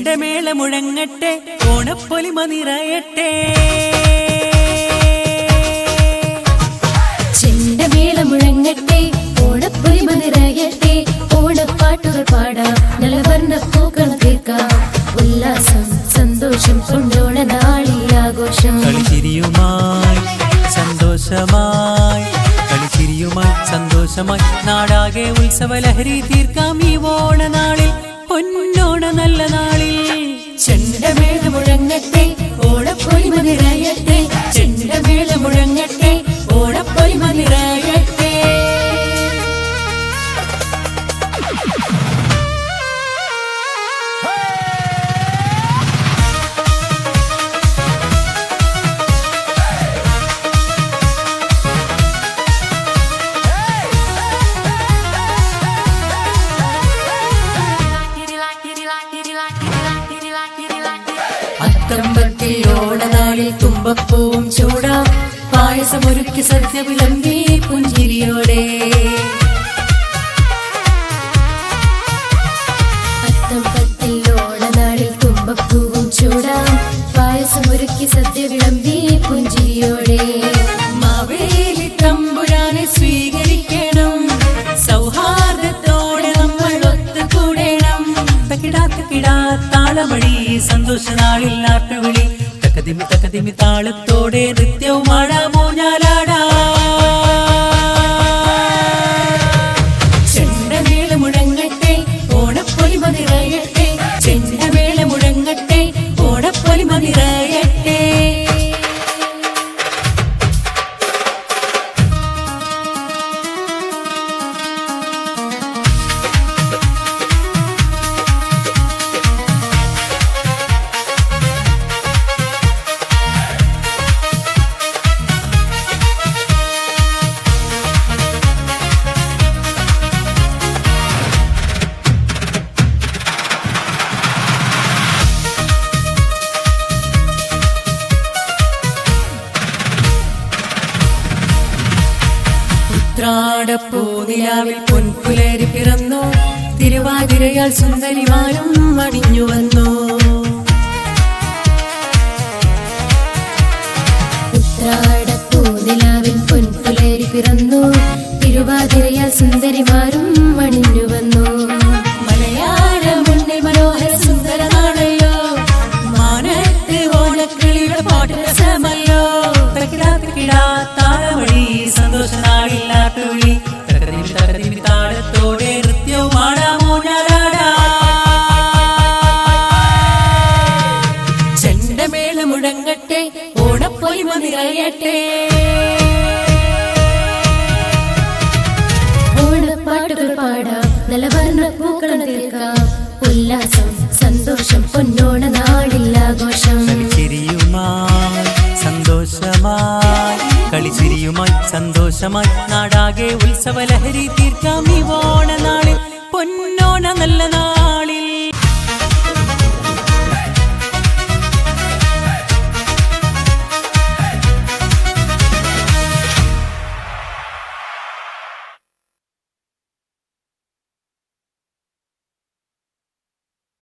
ചെണ്ടമേള മുഴങ്ങട്ടെ, ഓണപ്പൊലിമ നിറയട്ടെ. ചെണ്ടമേള മുഴങ്ങട്ടെ, ഓണപ്പൊലിമ നിറയട്ടെ. ഓണപ്പാട്ടുകൾ പാടാം, നല്ല വർണ്ണപ്പൂക്കൾ തീർക്കാം. ഉല്ലാസം സന്തോഷം കൊണ്ടോണ നാളിൽ ആഘോഷം. കളിച്ചിരിയുമായി സന്തോഷമായി, കളിച്ചിരിയുമായി സന്തോഷമായി നാടാകെ ഉത്സവലഹരി തീർക്കാം ഈ ഓണനാളിൽ, പൊന്നോണ നല്ല നാളിൽ. ചെണ്ടമേള മുഴങ്ങട്ടെ, ഓണപ്പൊലിമ നിറയട്ടെ. ചെണ്ടമേള മുഴങ്ങട്ടെ, ഓണപ്പൊലിമ നിറയട്ടെ. അത്തമ്പത്തിൽ ഓണനാളിൽ തുമ്പപ്പൂവും ചൂടാം, പായസമൊരുക്കി സദ്യ വിളമ്പി പുഞ്ചിരിയോടെ. അത്തമ്പത്തിൽ ഓണനാളിൽ തുമ്പപ്പൂവും ചൂടാം, പായസമൊരുക്കി സദ്യ വിളമ്പി പുഞ്ചിരിയോടെ. മാവേലി തമ്പുരാനെ സ്വീകരിക്കണം, സൗഹാർദ്ദത്തോടെ നമ്മൾ ഒത്തുകൂടണം. തകിടാ താളമഴി സന്തോഷനാളിൽ നാട്ടുവിളി, തക്കതിമി തക്കതിമി താളത്തോടെ നൃത്യവും ആടാമോ ഞാലാടാ. ചെണ്ടമേള മുഴങ്ങട്ടെ, ഓണപ്പൊലിമ നിറയട്ടെ. ചെണ്ടമേള മുഴങ്ങട്ടെ, ഓണപ്പൊലിമ നിറയട്ടെ. ഉത്രാടപ്പൂനിലാവിൽ പൊൻപുലരി പിറന്നു, തിരുവാതിരയാൽ സുന്ദരിമാരും അണിഞ്ഞു വന്നു. ഉത്രാടപ്പൂനിലാവിൽ പൊൻപുലരി പിറന്നു, തിരുവാതിരയാൽ സുന്ദരിമാരും അണിഞ്ഞു വന്നു. മലയാള മുന്നിൽ മനോഹര സുന്ദരനാണല്ലോ, മാനത്ത് ഓണക്കിളിയുടെ പാട്ടുരസമല്ലോ. തകിടാ താളമഴി സന്തോഷനാളിൽ നാട്ടുവിളി, തകതിമി താളത്തോടെ നൃത്യവും ആടാമോ ഞാലാടാ. ചെണ്ടമേള മുഴങ്ങട്ടെ, ഓണപ്പൊലിമ നിറയട്ടെ. ഓണപ്പാട്ടുകൾ പാടാം, നല്ല വർണ്ണപ്പൂക്കൾ തീർക്കാം. ഉല്ലാസം സന്തോഷം പൊന്നോണ നാളിൽ ആഘോഷം. കളിച്ചിരിയുമായി സന്തോഷമായി, കളിച്ചിരിയുമായി സന്തോഷമായി നാടാകെ ഉത്സവലഹരി തീർക്കാം ഈ ഓണനാളിൽ, പൊന്നോണ നല്ല നാൾ.